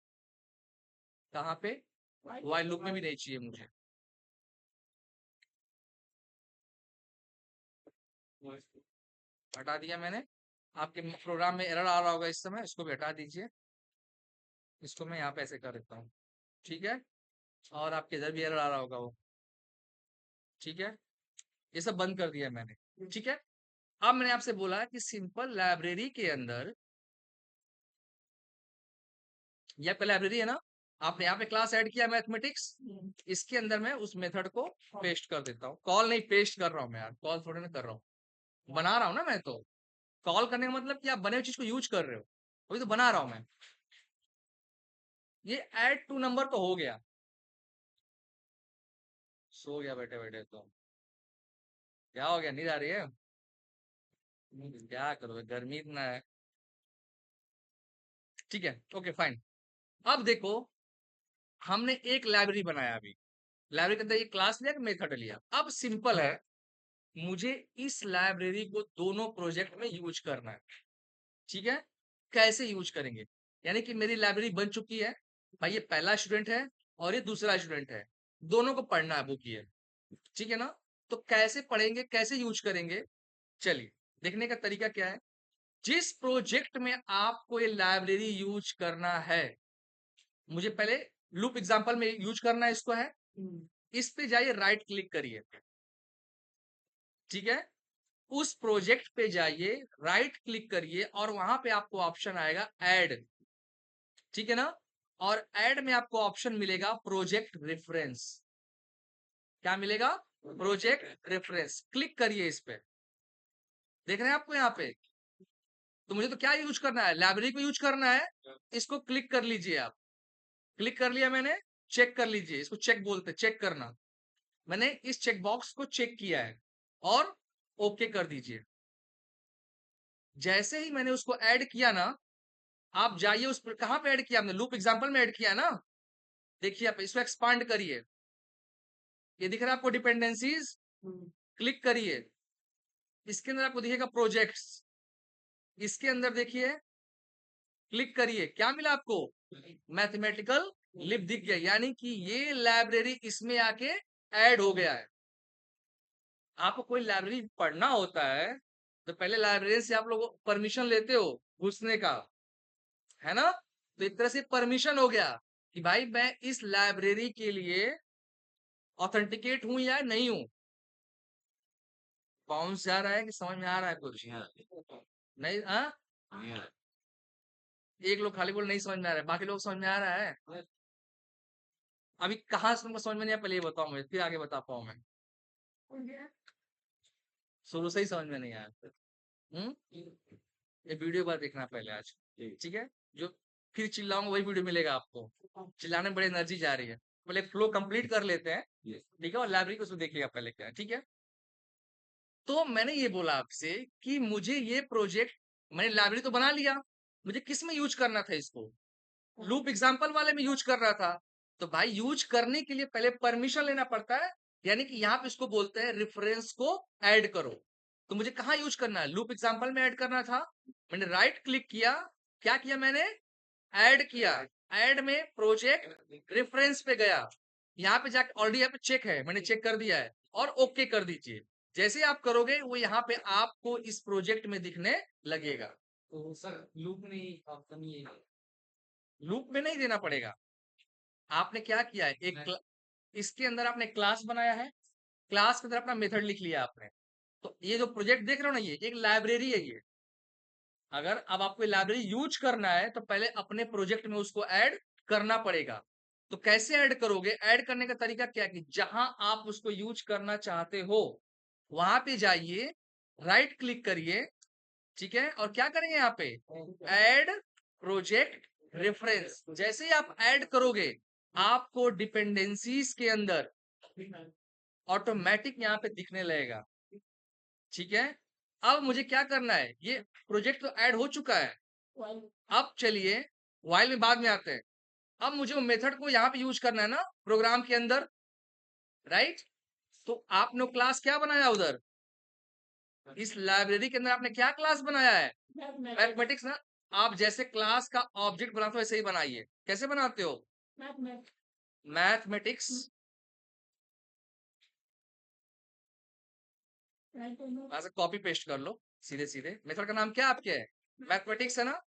Speaker 1: कहाँ पे? वाइल लूप में भी नहीं चाहिए मुझे। हटा दिया मैंने। आपके प्रोग्राम में एरर आ रहा होगा इस समय, इसको भी हटा दीजिए। इसको मैं यहाँ पे ऐसे कर देता हूँ, ठीक है। और आपके इधर भी एरर आ रहा होगा वो, ठीक है। ये सब बंद कर दिया मैंने, ठीक है। अब मैंने आपसे बोला कि सिंपल लाइब्रेरी के अंदर, ये आपका लाइब्रेरी है ना, आपने यहाँ पे क्लास ऐड किया मैथमेटिक्स, इसके अंदर मैं उस मेथड को पेस्ट कर देता हूँ। कॉल नहीं, पेस्ट कर रहा हूँ मैं यार, कॉल थोड़ी ना कर रहा हूँ, बना रहा हूँ ना मैं। तो कॉल करने का मतलब कि आप बने हुई चीज को यूज कर रहे हो, वही तो बना रहा हूं मैं। ये ऐड टू नंबर तो हो गया। सो गया बैठे बैठे तो। क्या हो गया, नींद आ रही है? क्या करोगे, गर्मी इतना है। ठीक है, ओके फाइन। अब देखो, हमने एक लाइब्रेरी बनाया अभी, लाइब्रेरी के अंदर एक क्लास लिया, मेथड लिया। अब सिंपल है, मुझे इस लाइब्रेरी को दोनों प्रोजेक्ट में यूज करना है। ठीक है, कैसे यूज करेंगे? यानी कि मेरी लाइब्रेरी बन चुकी है भाई, ये पहला स्टूडेंट है और ये दूसरा स्टूडेंट है, दोनों को पढ़ना है बुक ये, ठीक है ना। तो कैसे पढ़ेंगे, कैसे यूज करेंगे? चलिए, देखने का तरीका क्या है। जिस प्रोजेक्ट में आपको ये लाइब्रेरी यूज करना है, मुझे पहले लूप एग्जांपल में यूज करना है, इसको है, इस पे जाइए, राइट क्लिक करिए, ठीक है। उस प्रोजेक्ट पे जाइए, राइट क्लिक करिए, और वहां पे आपको ऑप्शन आएगा ऐड, ठीक है ना। और ऐड में आपको ऑप्शन मिलेगा प्रोजेक्ट रेफरेंस। क्या मिलेगा? Project reference. क्लिक करिए इस पे, देख रहे हैं आपको यहाँ पे। तो मुझे तो क्या यूज करना है, लाइब्रेरी को यूज करना है। इसको क्लिक कर लीजिए आप। क्लिक कर लिया मैंने, चेक कर लीजिए, इसको चेक बोलते हैं, चेक करना। मैंने इस चेक बॉक्स को चेक किया है और ओके कर दीजिए। जैसे ही मैंने उसको ऐड किया ना, आप जाइए उस पर, कहां पे ऐड किया हमने? लूप एग्जांपल में ऐड किया ना। देखिए आप इसको एक्सपांड करिए, ये दिख रहा है आपको डिपेंडेंसीज, क्लिक करिए, इसके अंदर आपको दिखेगा प्रोजेक्ट्स, इसके अंदर देखिए, क्लिक करिए, क्या मिला आपको? मैथमेटिकल लिप दिख गया, यानी कि ये लाइब्रेरी इसमें आके ऐड हो गया है। आपको कोई लाइब्रेरी पढ़ना होता है तो पहले लाइब्रेरी से आप लोग परमिशन लेते हो घुसने का, है ना। तो एक तरह से परमिशन हो गया कि भाई मैं इस लाइब्रेरी के लिए ऑथेंटिकेट हूं या नहीं हूं। बाउंस जा रहा है कि समझ में आ रहा है कुछ? नहीं, हाँ। एक लोग खाली बोल नहीं समझ में आ रहा है, बाकी लोग समझ में आ रहा है। अभी कहाँ से तुमको समझ में नहीं आया, पहले ये बताओ मुझे, फिर आगे बता पाऊं मैं। शुरू से ही समझ में नहीं आया। हम्म, ये वीडियो बार देखना पहले आज, ठीक है। जो फिर चिल्लाऊंगा वही वीडियो मिलेगा आपको, चिल्लाने में बड़ी एनर्जी जा रही है। पहले फ्लो कंप्लीट कर लेते हैं, ठीक है, और लाइब्रेरी को उसमें देखिएगा पहले क्या है, ठीक है। तो मैंने ये बोला आपसे कि मुझे ये प्रोजेक्ट, मैंने लाइब्रेरी तो बना लिया, मुझे किस में यूज करना था इसको? लूप एग्जाम्पल वाले में यूज कर रहा था। तो भाई यूज करने के लिए पहले परमिशन लेना पड़ता है, यानी कि यहाँ पे इसको बोलते हैं रेफरेंस को ऐड करो। तो मुझे कहाँ यूज करना है? लूप एग्जाम्पल में ऐड करना था। मैंने राइट क्लिक किया, क्या किया मैंने? ऐड किया। ऐड में प्रोजेक्ट रेफरेंस पे गया, यहाँ पे जाके ऑलरेडी यहाँ पे चेक है, मैंने चेक कर दिया है, और ओके कर दीजिए। जैसे ही आप करोगे वो यहाँ पे आपको इस प्रोजेक्ट में दिखने लगेगा। तो सर लूप नहीं, ऑप्शन ये लूप में नहीं देना पड़ेगा। आपने क्या किया है, इसके अंदर आपने क्लास बनाया है, क्लास के अंदर अपना मेथड लिख लिया आपने। तो ये जो प्रोजेक्ट देख रहे हो ना, ये एक लाइब्रेरी है ये। अगर अब आपको लाइब्रेरी यूज करना है तो पहले अपने प्रोजेक्ट में उसको ऐड करना पड़ेगा। तो कैसे ऐड करोगे? ऐड करने का तरीका क्या है कि जहां आप उसको यूज करना चाहते हो वहां पे जाइए, राइट क्लिक करिए, ठीक है, और क्या करेंगे यहाँ पे ऐड प्रोजेक्ट रेफरेंस। जैसे ही आप ऐड करोगे आपको डिपेंडेंसीज के अंदर ऑटोमेटिक यहाँ पे दिखने लगेगा, ठीक है। अब मुझे क्या करना है, ये प्रोजेक्ट तो ऐड हो चुका है। अब चलिए व्हाइल में बाद में आते हैं। अब मुझे वो मेथड को यहाँ पे यूज करना है ना प्रोग्राम के अंदर, राइट। तो आपने क्लास क्या बनाया उधर, इस लाइब्रेरी के अंदर आपने क्या क्लास बनाया है, मैथमेटिक्स ना। आप जैसे क्लास का ऑब्जेक्ट बनाते हो वैसे ही बनाइए। कैसे बनाते हो, मैथमेटिक्स, ऐसे कॉपी पेस्ट कर लो सीधे सीधे। मेथड का नाम क्या आपके है, मैथमेटिक्स है ना,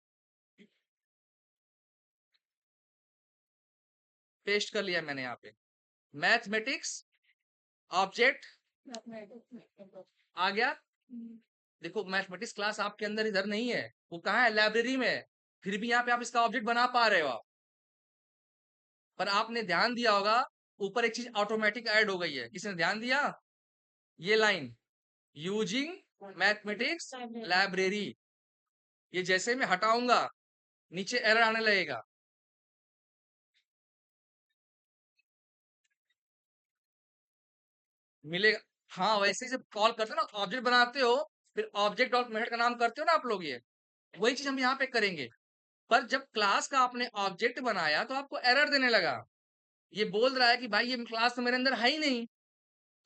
Speaker 1: पेस्ट कर लिया मैंने यहाँ पे मैथमेटिक्स ऑब्जेक्ट आ गया। देखो मैथमेटिक्स क्लास आपके अंदर इधर नहीं है, वो कहाँ है, लाइब्रेरी में है। फिर भी यहाँ पे आप इसका ऑब्जेक्ट बना पा रहे हो आप। पर आपने ध्यान दिया होगा ऊपर एक चीज ऑटोमेटिक ऐड हो गई है, किसने ध्यान दिया, ये लाइन यूजिंग मैथमेटिक्स लाइब्रेरी। ये जैसे मैं हटाऊंगा नीचे एरर आने लगेगा। मिलेगा, हाँ। वैसे जब कॉल करते हो ना, ऑब्जेक्ट बनाते हो, फिर ऑब्जेक्ट डॉट मेथड का नाम करते हो ना आप लोग, ये वही चीज हम यहाँ पे करेंगे। पर जब क्लास का आपने ऑब्जेक्ट बनाया तो आपको एरर देने लगा, ये बोल रहा है कि भाई ये क्लास तो मेरे अंदर है ही नहीं।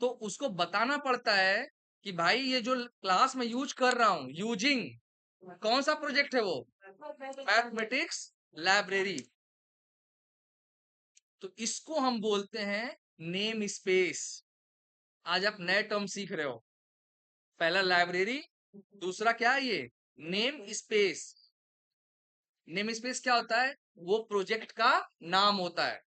Speaker 1: तो उसको बताना पड़ता है कि भाई ये जो क्लास में यूज कर रहा हूं, यूजिंग कौन सा प्रोजेक्ट है वो, मैथमेटिक्स लाइब्रेरी। तो इसको हम बोलते हैं नेम स्पेस। आज आप नए टर्म सीख रहे हो, पहला लाइब्रेरी, दूसरा क्या है ये नेम स्पेस। नेम स्पेस क्या होता है, वो प्रोजेक्ट का नाम होता है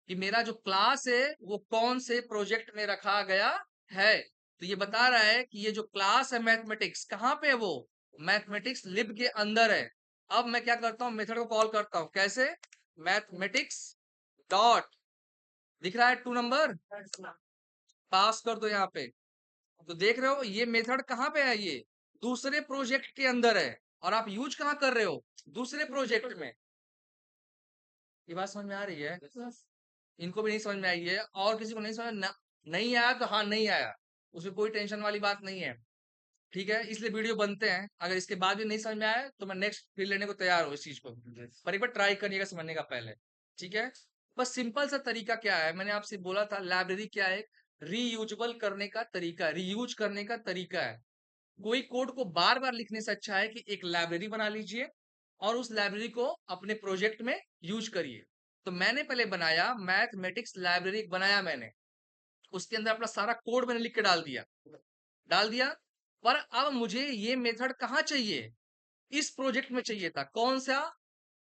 Speaker 1: कि मेरा जो क्लास है वो कौन से प्रोजेक्ट में रखा गया है। तो ये बता रहा है कि ये जो क्लास है मैथमेटिक्स कहाँ पे है, वो मैथमेटिक्स लिब के अंदर है। अब मैं क्या करता हूँ, मेथड को कॉल करता हूँ, कैसे, मैथमेटिक्स डॉट, दिख रहा है 2 नंबर, पास कर दो यहाँ पे। तो देख रहे हो ये मेथड कहाँ पे है, ये दूसरे प्रोजेक्ट के अंदर है, और आप यूज कहाँ कर रहे हो, दूसरे प्रोजेक्ट में। ये बात समझ में आ रही है, इनको भी नहीं समझ में आई है, और किसी को नहीं समझ नहीं आया तो हाँ नहीं आया, उसमें कोई टेंशन वाली बात नहीं है, ठीक है। इसलिए वीडियो बनते हैं, अगर इसके बाद भी नहीं समझ में आया तो मैं नेक्स्ट फिर लेने को तैयार हूँ इस चीज को, पर एक बार ट्राई करिएगा समझने का पहले, ठीक है। बस सिंपल सा तरीका क्या है, मैंने आपसे बोला था लाइब्रेरी क्या है, रीयूजेबल करने का तरीका, रीयूज करने का तरीका है। कोई कोड को बार बार लिखने से अच्छा है कि एक लाइब्रेरी बना लीजिए और उस लाइब्रेरी को अपने प्रोजेक्ट में यूज करिए। तो मैंने पहले बनाया मैथमेटिक्स लाइब्रेरी बनाया मैंने, उसके अंदर अपना सारा कोड मैंने लिख के डाल दिया। पर अब मुझे ये मेथड कहाँ चाहिए, इस प्रोजेक्ट में चाहिए था, कौन सा,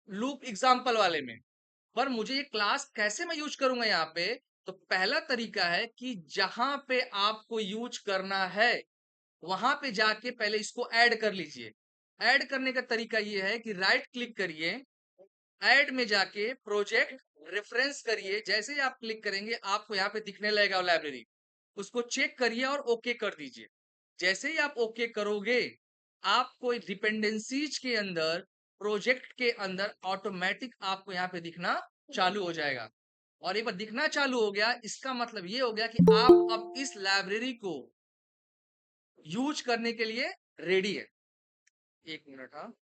Speaker 1: लूप एग्जाम्पल वाले में। पर मुझे ये क्लास कैसे मैं यूज करूंगा यहाँ पे, तो पहला तरीका है कि जहां पे आपको यूज करना है वहां पे जाके पहले इसको ऐड कर लीजिए। ऐड करने का तरीका ये है कि राइट क्लिक करिए, ऐड में जाके प्रोजेक्ट रेफरेंस करिए। जैसे ही आप क्लिक करेंगे आपको यहाँ पे दिखने लगेगा लाइब्रेरी, उसको चेक करिए और ओके कर दीजिए। जैसे ही आप ओके करोगे आपको डिपेंडेंसीज के अंदर, प्रोजेक्ट के अंदर ऑटोमेटिक आपको यहाँ पे दिखना चालू हो जाएगा। और एक बार दिखना चालू हो गया इसका मतलब ये हो गया कि आप अब इस लाइब्रेरी को यूज करने के लिए रेडी है। एक मिनट, हाँ।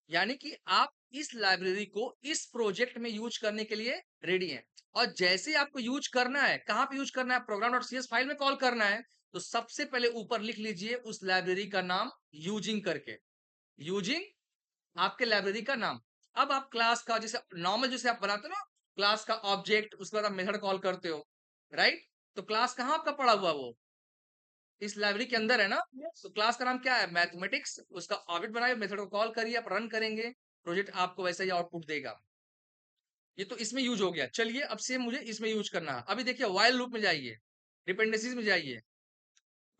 Speaker 1: यानी कि आप इस लाइब्रेरी को इस प्रोजेक्ट में यूज करने के लिए रेडी हैं। और जैसे ही आपको यूज करना है, कहां पे यूज करना है, program.cs फाइल में कॉल करना है, तो सबसे पहले ऊपर लिख लीजिए उस लाइब्रेरी का नाम यूजिंग करके, यूजिंग आपके लाइब्रेरी का नाम। अब आप क्लास का जैसे नॉर्मल जैसे आप बनाते हो ना, क्लास का ऑब्जेक्ट, उसके बाद आप मेथड कॉल करते हो, राइट। तो क्लास कहां आपका पड़ा हुआ, वो इस लाइब्रेरी के अंदर है ना, तो क्लास का नाम क्या है, मैथमेटिक्स। उसका ऑब्जेक्ट बनाइए, मेथड को कॉल करिए, आप रन करेंगे, प्रोजेक्ट आपको वैसे ही आउटपुट देगा। ये तो इसमें यूज हो गया। चलिए अब से मुझे इसमें यूज करना है। अभी देखिए व्हाइल लूप में जाइए, डिपेंडेंसीज में जाइए।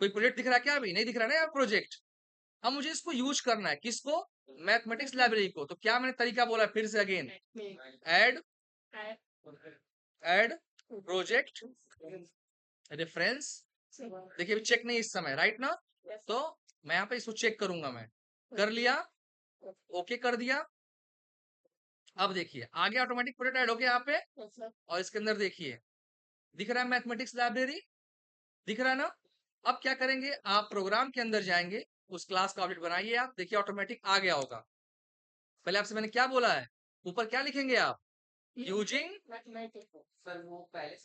Speaker 1: कोई प्रोजेक्ट दिख रहा है क्या, अभी नहीं दिख रहा ना यार प्रोजेक्ट। अब मुझे इसको यूज करना है, किसको, मैथमेटिक्स लाइब्रेरी को। तो क्या मैंने तरीका बोला फिर से again, add add project reference. देखिए अभी चेक नहीं इस समय, राइट ना, तो मैं यहाँ पे इसको चेक करूंगा। मैं कर लिया, ओके कर दिया। अब देखिए आ गया ऑटोमेटिक प्रोजेक्ट ऐड हो गया यहाँ पे, और इसके अंदर देखिए दिख रहा है मैथमेटिक्स लाइब्रेरी, दिख रहा है ना। अब क्या करेंगे, आप प्रोग्राम के अंदर जाएंगे, उस क्लास का ऑब्जेक्ट बनाइए, आप देखिए ऑटोमेटिक आ गया होगा। पहले आपसे मैंने क्या बोला है, ऊपर क्या लिखेंगे आप, यूजिंग, सर वो पहले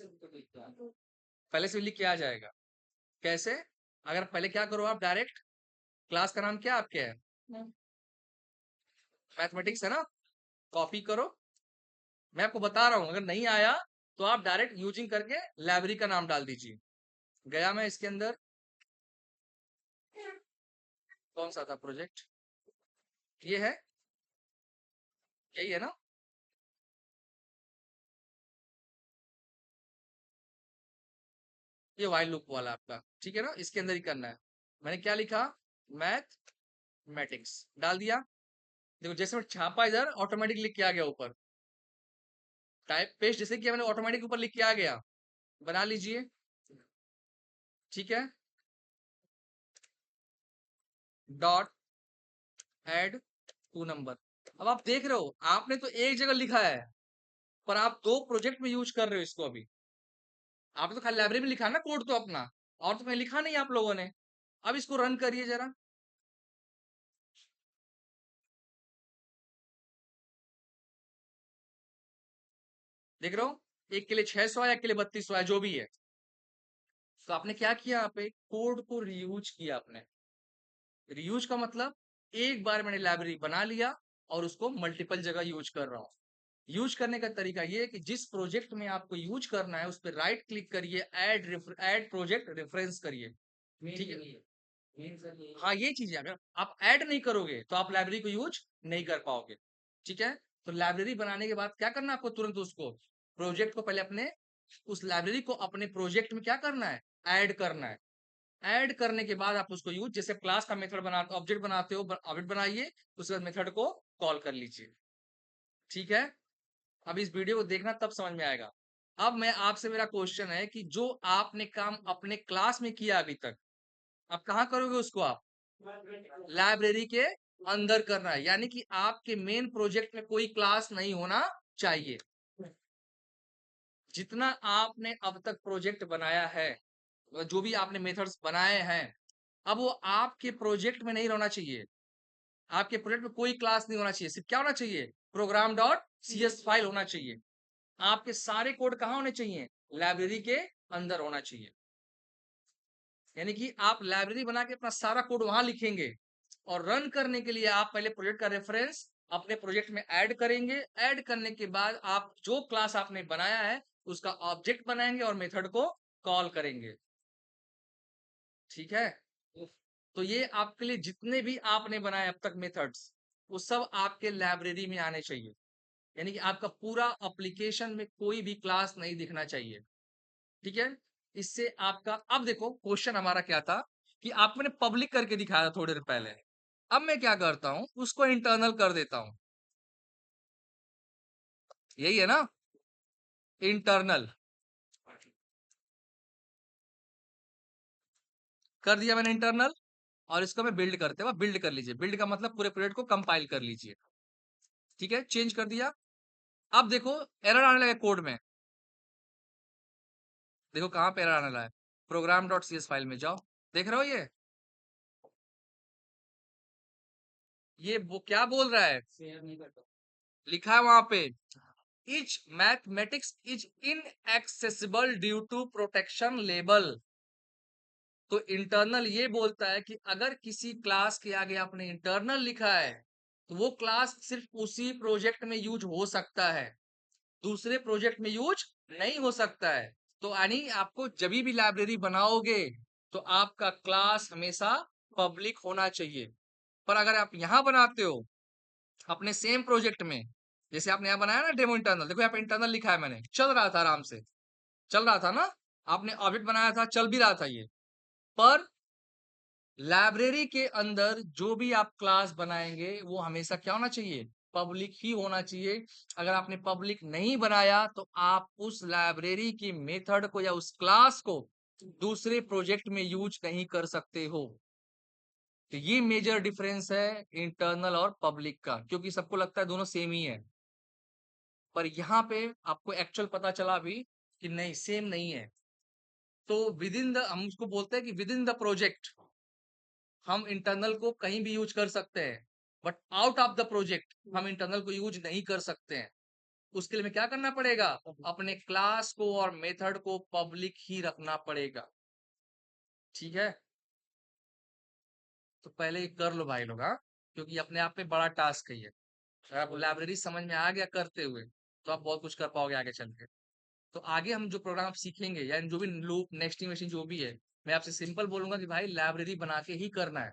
Speaker 1: से लिख के आ जाएगा। कैसे, अगर पहले क्या करो आप, डायरेक्ट क्लास का नाम क्या आपके है, मैथमेटिक्स है ना, कॉपी करो। मैं आपको बता रहा हूं, अगर नहीं आया तो आप डायरेक्ट यूजिंग करके लाइब्रेरी का नाम डाल दीजिए। गया मैं इसके अंदर, कौन सा था प्रोजेक्ट, ये है, यही है ना, ये व्हाइल लूप वाला आपका, ठीक है ना, इसके अंदर ही करना है। मैंने क्या लिखा, मैथमेटिक्स डाल दिया। देखो जैसे मैं छापा इधर ऑटोमेटिक लिख के आ गया ऊपर, टाइप पेस्ट जैसे किया मैंने ऑटोमेटिक ऊपर लिख के आ गया। बना लीजिए, ठीक है, डॉट ऐड टू नंबर। अब आप देख रहे हो, आपने तो एक जगह लिखा है, पर आप दो प्रोजेक्ट में यूज कर रहे हो इसको। अभी आपने तो खाली लाइब्रेरी में लिखा है ना कोड तो अपना, और तो कहीं लिखा नहीं आप लोगों ने। अब इसको रन करिए जरा, देख रहे हो, एक के लिए 600 है, एक के लिए 3200 है, जो भी है। तो आपने क्या किया, यहाँ पे कोड को रीयूज किया आपने। रीयूज का मतलब एक बार मैंने लाइब्रेरी बना लिया और उसको मल्टीपल जगह यूज कर रहा हूँ। यूज करने का तरीका ये है कि जिस प्रोजेक्ट में आपको यूज करना है उस पर राइट क्लिक करिए, ऐड प्रोजेक्ट रेफरेंस करिए, ठीक है। हाँ ये चीज है, अगर आप ऐड नहीं करोगे तो आप लाइब्रेरी को यूज नहीं कर पाओगे, ठीक है। तो लाइब्रेरी बनाने के बाद क्या करना है आपको, तुरंत उसको प्रोजेक्ट को पहले अपने उस लाइब्रेरी को अपने प्रोजेक्ट में क्या करना है, ऐड करना है। ऐड करने के बाद आप उसको यूज, जैसे क्लास का मेथड बनाते ऑब्जेक्ट बनाते हो, ऑब्जेक्ट बनाइए, उसके बाद मेथड को कॉल कर लीजिए, ठीक है। अब इस वीडियो को देखना तब समझ में आएगा। अब मैं आपसे, मेरा क्वेश्चन है कि जो आपने काम अपने क्लास में किया अभी तक, अब कहाँ करोगे उसको आप, लाइब्रेरी के अंदर करना है। यानी कि आपके मेन प्रोजेक्ट में कोई क्लास नहीं होना चाहिए। जितना आपने अब तक प्रोजेक्ट बनाया है, जो भी आपने मेथड्स बनाए हैं, अब वो आपके प्रोजेक्ट में नहीं रहना चाहिए। आपके प्रोजेक्ट में कोई क्लास नहीं होना चाहिए, सिर्फ क्या होना चाहिए, प्रोग्राम डॉट cs फाइल होना चाहिए। आपके सारे कोड कहाँ होने चाहिए, लाइब्रेरी के अंदर होना चाहिए। यानी कि आप लाइब्रेरी बना के अपना सारा कोड वहां लिखेंगे, और रन करने के लिए आप पहले प्रोजेक्ट का रेफरेंस अपने प्रोजेक्ट में ऐड करेंगे। ऐड करने के बाद आप जो क्लास आपने बनाया है उसका ऑब्जेक्ट बनाएंगे और मेथड को कॉल करेंगे, ठीक है। तो ये आपके लिए जितने भी आपने बनाए अब तक मेथड्स, वो सब आपके लाइब्रेरी में आने चाहिए। यानी कि आपका पूरा एप्लीकेशन में कोई भी क्लास नहीं दिखना चाहिए, ठीक है। इससे आपका, अब देखो क्वेश्चन हमारा क्या था कि आप मैंने पब्लिक करके दिखाया था थोड़ी देर पहले। अब मैं क्या करता हूं, उसको इंटरनल कर देता हूं, यही है ना, इंटरनल कर दिया मैंने इंटरनल। और इसको मैं बिल्ड करते हुए, बिल्ड कर लीजिए, बिल्ड का मतलब पूरे प्रोजेक्ट को कंपाइल कर लीजिए, ठीक है, चेंज कर दिया। अब देखो एरर आने लगा कोड में, देखो कहां पे एरर आने लगा है, प्रोग्राम डॉट cs फाइल में जाओ, देख रहे हो ये वो क्या बोल रहा है, लिखा है वहां पे, each mathematics is inaccessible due to protection लेबल। तो इंटरनल ये बोलता है कि अगर किसी क्लास के आगे आपने इंटरनल लिखा है तो वो क्लास सिर्फ उसी प्रोजेक्ट में यूज हो सकता है, दूसरे प्रोजेक्ट में यूज नहीं हो सकता है। तो यानी आपको जब भी लाइब्रेरी बनाओगे तो आपका क्लास हमेशा पब्लिक होना चाहिए। पर अगर आप यहाँ बनाते हो अपने सेम प्रोजेक्ट में, जैसे आपने यहाँ बनाया ना डेमो इंटरनल, देखो यहाँ पे इंटरनल लिखा है मैंने, चल रहा था आराम से, चल रहा था ना, आपने ऑब्जेक्ट बनाया था, चल भी रहा था ये। पर लाइब्रेरी के अंदर जो भी आप क्लास बनाएंगे वो हमेशा क्या होना चाहिए, पब्लिक ही होना चाहिए। अगर आपने पब्लिक नहीं बनाया तो आप उस लाइब्रेरी की मेथड को या उस क्लास को दूसरे प्रोजेक्ट में यूज नहीं कर सकते हो। तो ये मेजर डिफरेंस है इंटरनल और पब्लिक का, क्योंकि सबको लगता है दोनों सेम ही है, पर यहाँ पे आपको एक्चुअल पता चला अभी कि नहीं, सेम नहीं है। तो विद इन द, हम उसको बोलते हैं कि विद इन द प्रोजेक्ट हम इंटरनल को कहीं भी यूज कर सकते हैं, but out of the project हम इंटरनल को यूज नहीं कर सकते हैं। उसके लिए हमें क्या करना पड़ेगा, अपने क्लास को और मेथड को पब्लिक ही रखना पड़ेगा। ठीक है, तो पहले ये कर लो भाई लोग, हाँ, क्योंकि अपने आप में बड़ा टास्क है ये। अगर आपको लाइब्रेरी समझ में आ गया करते हुए तो आप बहुत कुछ कर पाओगे आगे चल के। तो आगे हम जो प्रोग्राम सीखेंगे या जो भी लूप नेक्स्ट मशीन जो भी है, मैं आपसे सिंपल बोलूंगा कि भाई लाइब्रेरी बना के ही करना है।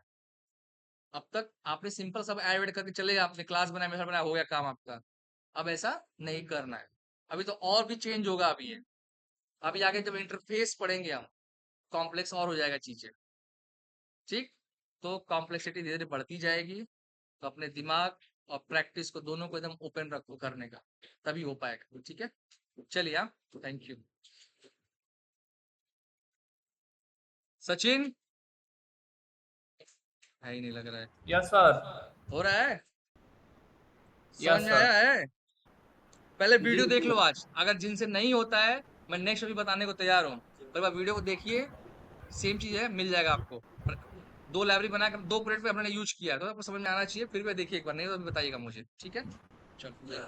Speaker 1: अब तक आपने सिंपल सब ऐड करके चले गए, आपने क्लास बनाया, मेथड बनाया, हो गया काम आपका। अब ऐसा नहीं करना है, अभी तो और भी चेंज होगा अभी ये। अभी आगे जब इंटरफेस पढ़ेंगे हम, कॉम्प्लेक्स और हो जाएगा चीजें। ठीक, तो कॉम्प्लेक्सिटी धीरे धीरे बढ़ती जाएगी, तो अपने दिमाग और प्रैक्टिस को दोनों को एकदम ओपन रखो करने का, तभी हो पाएगा। ठीक है, चलिए, हाँ, थैंक यू। सचिन है ही नहीं लग रहा है,
Speaker 3: यस सर।
Speaker 1: हो रहा है, समझ
Speaker 3: यस
Speaker 1: में
Speaker 3: सर।
Speaker 1: आया है। पहले
Speaker 3: जी
Speaker 1: वीडियो देख
Speaker 3: जी।
Speaker 1: लो आज, अगर जिनसे नहीं होता है मैं नेक्स्ट अभी बताने को तैयार हूँ। पर बार वीडियो को देखिए, सेम चीज है, मिल जाएगा आपको। पर दो लाइब्रेरी बनाकर दो प्रोजेक्ट पे हमने यूज किया है, तो आपको समझ में आना चाहिए। फिर भी देखिए एक बार, नहीं तो अभी बताइएगा मुझे। ठीक है, चलो,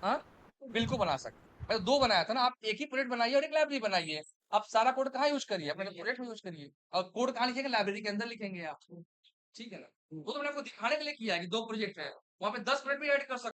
Speaker 1: हाँ, बिल्कुल बना सकते। मैं तो दो बनाया था ना, आप एक ही प्रोजेक्ट बनाइए और एक लाइब्रेरी बनाइए। आप सारा कोड कहाँ यूज करिए, अपने प्रोजेक्ट में यूज करिए। और कोड कहाँ लिखेंगे, लाइब्रेरी के अंदर लिखेंगे आप। ठीक है ना, वो तो मैंने आपको दिखाने के लिए किया है कि दो प्रोजेक्ट है, वहां पे 10 प्रोजेक्ट भी ऐड कर सकते